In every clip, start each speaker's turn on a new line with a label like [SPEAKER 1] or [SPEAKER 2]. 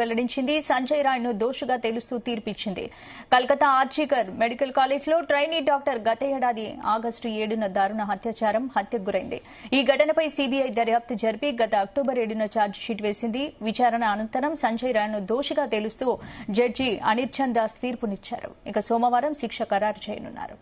[SPEAKER 1] వెల్లడించింది. సంజయ్ రాయ్ ను దోషిగా తేలుస్తూ తీర్పిచ్చింది. కలకత్తా ఆర్జీకర్ మెడికల్ కాలేజ్లో ట్రైనీ డాక్టర్ గత ఏడాది ఆగస్టు 7న దారుణ హత్యకు గురైంది. ఈ ఘటనపై సీబీఐ దర్యాప్తు జరిపి గత అక్టోబర్ 7న ఛార్జిషీట్ వేసింది. విచారణ అనంతరం సంజయ్ రాయ్ ను దోషిగా తేలుస్తూ జడ్జి అనిర్జన్ దాస్ తీర్పునిచ్చారు. ఇక సోమవారం శిక్ష ఖరారు చేయనున్నారు.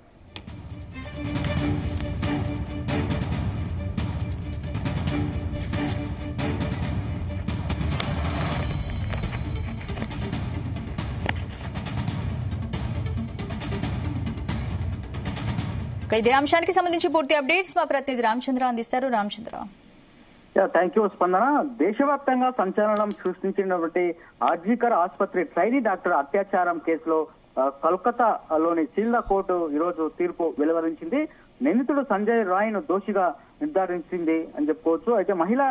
[SPEAKER 1] ఇదే అంశానికి సంబంధించి పూర్తి అప్డేట్స్ మా ప్రతినిధి రామచంద్ర అందిస్తారు. రామచంద్ర,
[SPEAKER 2] థ్యాంక్ యూ స్పందన. దేశవ్యాప్తంగా సంచలనం సృష్టించినటువంటి ఆర్జీకర్ ఆసుపత్రి ట్రైనీ డాక్టర్ అత్యాచారం కేసులో కోల్కతాలోని సిల్లా కోర్టు ఈరోజు తీర్పు వెలువరించింది. నిందితుడు సంజయ్ రాయ్ ను దోషిగా నిర్ధారించింది అని చెప్పుకోవచ్చు. అయితే మహిళా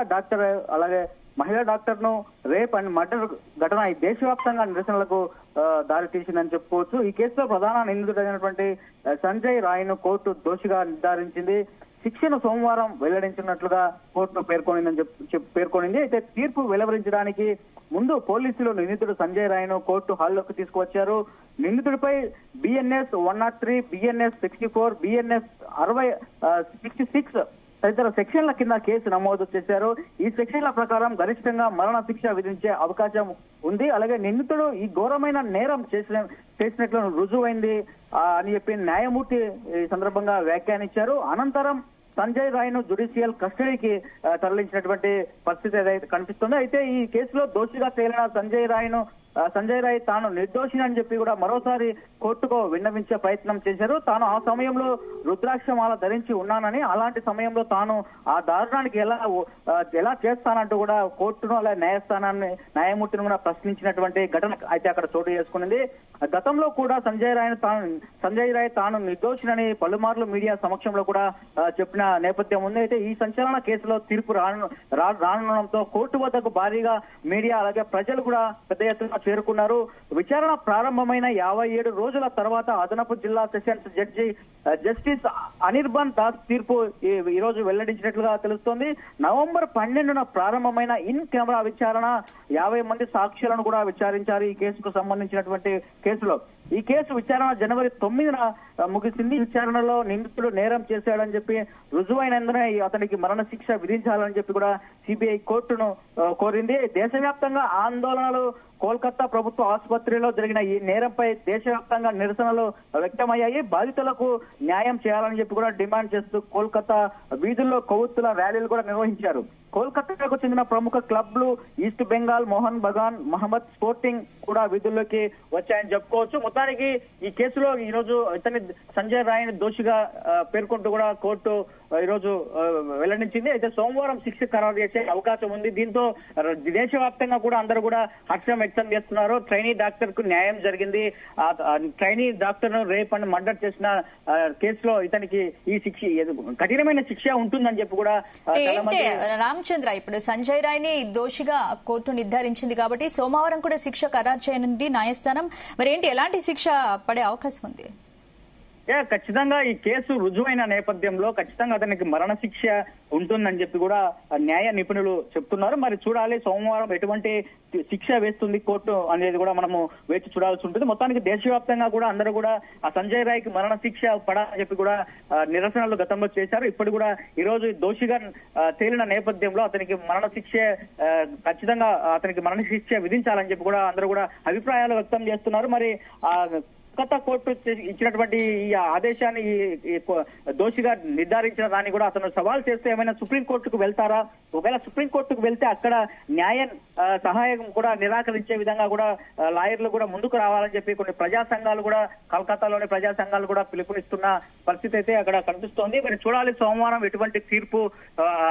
[SPEAKER 2] డాక్టర్ ను రేప్ అండ్ మర్డర్ ఘటన ఈ దేశవ్యాప్తంగా నిరసనలకు దారి తీసిందని చెప్పుకోవచ్చు. ఈ కేసులో ప్రధాన నిందితుడైనటువంటి సంజయ్ రాయ్ ను కోర్టు దోషిగా నిర్ధారించింది. శిక్షను సోమవారం వెల్లడించినట్లుగా కోర్టు పేర్కొనింది. అయితే తీర్పు వెలువరించడానికి ముందు పోలీసులు నిందితుడు సంజయ్ రాయ్ ను కోర్టు హాల్లోకి తీసుకువచ్చారు. నిందితుడిపై బిఎన్ఎస్ 103, బిఎన్ఎస్ 64, బిఎన్ఎస్ 66 తదితర సెక్షన్ల కింద కేసు నమోదు చేశారు. ఈ సెక్షన్ల ప్రకారం గరిష్టంగా మరణ శిక్ష విధించే అవకాశం ఉంది. అలాగే నిందితుడు ఈ ఘోరమైన నేరం చేసినట్లు రుజువైంది అని చెప్పి న్యాయమూర్తి ఈ సందర్భంగా వ్యాఖ్యానించారు. అనంతరం సంజయ్ రాయ్ ను జ్యుడిషియల్ కస్టడీకి తరలించినటువంటి పరిస్థితి ఏదైతే కనిపిస్తుందో, అయితే ఈ కేసులో దోషిగా తేలిన సంజయ్ రాయ్ తాను నిర్దోషిని అని చెప్పి కూడా మరోసారి కోర్టుకు విన్నవించే ప్రయత్నం చేశారు. తాను ఆ సమయంలో రుద్రాక్షమాల ధరించి ఉన్నానని, అలాంటి సమయంలో తాను ఆ దారుణానికి ఎలా చేస్తానంటూ కూడా కోర్టును అలా న్యాయమూర్తిని కూడా ప్రశ్నించినటువంటి ఘటన అయితే అక్కడ చోటు చేసుకునింది. గతంలో కూడా సంజయ్ రాయ్ తాను నిర్దోషినని పలుమార్లు మీడియా సమక్షంలో కూడా చెప్పిన నేపథ్యం ఉంది. అయితే ఈ సంచలన కేసులో తీర్పు రానుండడంతో కోర్టు వద్దకు భారీగా మీడియా అలాగే ప్రజలు కూడా పెద్ద ఎత్తున చేరుకున్నారు. విచారణ ప్రారంభమైన 57 రోజుల తర్వాత అదనపు జిల్లా sessions judge justice Anirban Das తీర్పు ఈ రోజు వెల్లడించినట్లుగా తెలుస్తోంది. నవంబర్ 12న ప్రారంభమైన ఇన్ కెమెరా విచారణ 50 మంది సాక్షులను కూడా విచారించారు. ఈ కేసుకు సంబంధించినటువంటి కేసులో ఈ కేసు విచారణ జనవరి 9న ముగిసింది. విచారణలో నిందితుడు నేరం చేశాడని చెప్పి రుజువైనందున అతనికి మరణ శిక్ష విధించాలని చెప్పి కూడా సిబిఐ కోర్టును కోరింది. దేశవ్యాప్తంగా ఆందోళనలు కోల్కతా ప్రభుత్వ ఆసుపత్రిలో జరిగిన ఈ నేరంపై దేశవ్యాప్తంగా నిరసనలు వ్యక్తమయ్యాయి. బాధితులకు న్యాయం చేయాలని చెప్పి కూడా డిమాండ్ చేస్తూ కోల్కతా వీధుల్లో కొవ్వొత్తుల ర్యాలీలు కూడా నిర్వహించారు. కోల్కతాకు చెందిన ప్రముఖ క్లబ్లు ఈస్ట్ బెంగాల్, మోహన్ బగాన్, మహమ్మద్ స్పోర్టింగ్ కూడా వీధుల్లోకి వచ్చాయని చెప్పుకోవచ్చు. మొత్తానికి ఈ కేసులో ఈ రోజు ఇతని సంజయ్ రాయ్ ని దోషిగా పేర్కొంటూ కూడా కోర్టు ఈ రోజు వెల్లడించింది. అయితే సోమవారం శిక్ష ఖరారు చేసే అవకాశం ఉంది. దీంతో దేశవ్యాప్తంగా కూడా అందరూ కూడా హర్షం వ్యక్తం చేస్తున్నారు. ట్రైనీ డాక్టర్ కు న్యాయం జరిగింది. ట్రైనీ డాక్టర్ ను రేప్ అండ్ మర్డర్ చేసిన కేసులో ఇతనికి ఈ శిక్ష కఠినమైన శిక్ష ఉంటుందని చెప్పి కూడా
[SPEAKER 1] రామచంద్ర, ఇప్పుడు సంజయ్ రాయ్ ని దోషిగా కోర్టు నిర్ధారించింది కాబట్టి సోమవారం కూడా శిక్ష ఖరారు చేయనుంది న్యాయస్థానం. మరి ఏంటి, ఎలాంటి శిక్ష పడే అవకాశం ఉంది?
[SPEAKER 2] ఖచ్చితంగా ఈ కేసు రుజువైన నేపథ్యంలో ఖచ్చితంగా అతనికి మరణ శిక్ష ఉంటుందని చెప్పి కూడా న్యాయ నిపుణులు చెప్తున్నారు. మరి చూడాలి సోమవారం ఎటువంటి శిక్ష వేస్తుంది కోర్టు అనేది కూడా మనము వేచి చూడాల్సి ఉంటుంది. మొత్తానికి దేశవ్యాప్తంగా కూడా అందరూ కూడా ఆ సంజయ్ రాయ్ కి మరణ శిక్ష పడాలని చెప్పి కూడా నిరసనలు గతంలో చేశారు. ఇప్పుడు కూడా ఈ రోజు దోషిగా తేలిన నేపథ్యంలో అతనికి మరణ శిక్ష ఖచ్చితంగా అతనికి మరణ శిక్ష విధించాలని చెప్పి కూడా అందరూ కూడా అభిప్రాయాలు వ్యక్తం చేస్తున్నారు. మరి కోల్కతా కోర్టు ఇచ్చినటువంటి ఈ ఆదేశాన్ని దోషిగా నిర్ధారించిన దాన్ని కూడా అతను సవాల్ చేస్తే ఏమైనా సుప్రీంకోర్టుకు వెళ్తారా? ఒకవేళ సుప్రీంకోర్టుకు వెళ్తే అక్కడ న్యాయ సహాయం కూడా నిరాకరించే విధంగా కూడా లాయర్లు కూడా ముందుకు రావాలని చెప్పి కొన్ని ప్రజా సంఘాలు కూడా కలకత్తాలోని ప్రజా సంఘాలు కూడా పిలుపునిస్తున్న పరిస్థితి అయితే అక్కడ కనిపిస్తోంది. మరి చూడాలి సోమవారం ఎటువంటి తీర్పు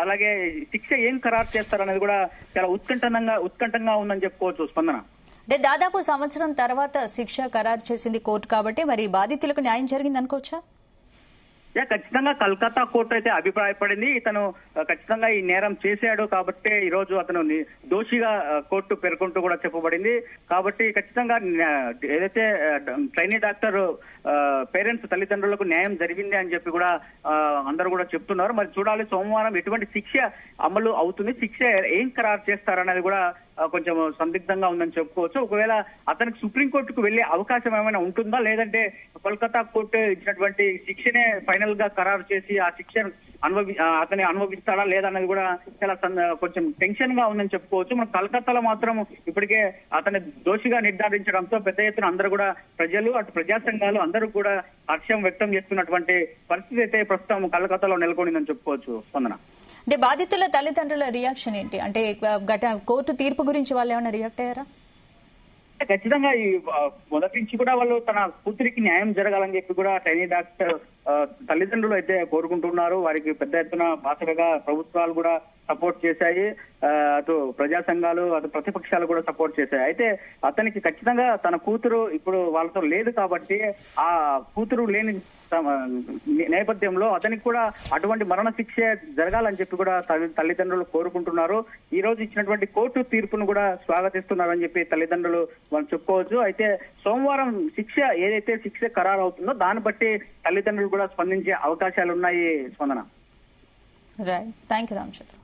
[SPEAKER 2] అలాగే శిక్ష ఏం ఖరారు చేస్తారనేది కూడా చాలా ఉత్కంఠంగా ఉందని చెప్పుకోవచ్చు. స్పందన,
[SPEAKER 1] అంటే దాదాపు సంవత్సరం తర్వాత శిక్ష ఖరారు చేసింది కోర్టు కాబట్టి మరి బాధితులకు న్యాయం జరిగింది అనుకోవచ్చా?
[SPEAKER 2] ఖచ్చితంగా కలకత్తా కోర్టు అయితే అభిప్రాయపడింది. ఇతను ఖచ్చితంగా ఈ నేరం చేశాడు కాబట్టి ఈ రోజు అతను దోషిగా కోర్టు పేర్కొంటూ కూడా చెప్పబడింది. కాబట్టి ఖచ్చితంగా ఏదైతే ట్రైనీ డాక్టర్ పేరెంట్స్ తల్లిదండ్రులకు న్యాయం జరిగింది అని చెప్పి కూడా అందరూ కూడా చెప్తున్నారు. మరి చూడాలి సోమవారం ఎటువంటి శిక్ష అమలు అవుతుంది, శిక్ష ఏం ఖరారు చేస్తారనేది కూడా కొంచెం సందిగ్ధంగా ఉందని చెప్పుకోవచ్చు. ఒకవేళ అతనికి సుప్రీంకోర్టుకు వెళ్లే అవకాశం ఏమైనా ఉంటుందా, లేదంటే కోల్కతా కోర్టు ఇచ్చినటువంటి శిక్షనే ఫైనల్ గా ఖరారు చేసి ఆ శిక్షను అతని అనుభవిస్తాడా లేదన్నది కూడా చాలా కొంచెం టెన్షన్ గా ఉందని చెప్పుకోవచ్చు. మన కలకత్తాలో మాత్రం ఇప్పటికే అతని దోషిగా నిర్ధారించడంతో పెద్ద ఎత్తున అందరూ కూడా ప్రజలు అటు ప్రజా సంఘాలు అందరూ కూడా హర్షం వ్యక్తం చేస్తున్నటువంటి పరిస్థితి అయితే ప్రస్తుతం కలకత్తాలో నెలకొనిందని చెప్పుకోవచ్చు. స్పందన
[SPEAKER 1] అంటే బాధితుల తల్లిదండ్రుల రియాక్షన్ ఏంటి? అంటే కోర్టు తీర్పు గురించి వాళ్ళు ఏమైనా రియాక్ట్ అయ్యారా?
[SPEAKER 2] ఖచ్చితంగా ఈ మొదటి నుంచి కూడా వాళ్ళు తన కూతురికి న్యాయం జరగాలని చెప్పి కూడా ట్రైనీ డాక్టర్ తల్లిదండ్రులు అయితే కోరుకుంటున్నారు. వారికి పెద్ద ఎత్తున బాసటగా ప్రభుత్వాలు కూడా సపోర్ట్ చేశాయి, అటు ప్రజా సంఘాలు అటు ప్రతిపక్షాలు కూడా సపోర్ట్ చేశాయి. అయితే అతనికి ఖచ్చితంగా తన కూతురు ఇప్పుడు వాళ్ళతో లేదు కాబట్టి ఆ కూతురు లేని నేపథ్యంలో అతనికి కూడా అటువంటి మరణ శిక్ష జరగాలని చెప్పి కూడా తల్లిదండ్రులు కోరుకుంటున్నారు. ఈ రోజు ఇచ్చినటువంటి కోర్టు తీర్పును కూడా స్వాగతిస్తున్నారని చెప్పి తల్లిదండ్రులు వాళ్ళు చెప్పుకోవచ్చు. అయితే సోమవారం ఏదైతే శిక్ష ఖరారు అవుతుందో దాన్ని బట్టి తల్లిదండ్రులు కూడా స్పందించే అవకాశాలు ఉన్నాయి. స్పందన.
[SPEAKER 1] Right, thank you Ramachandra.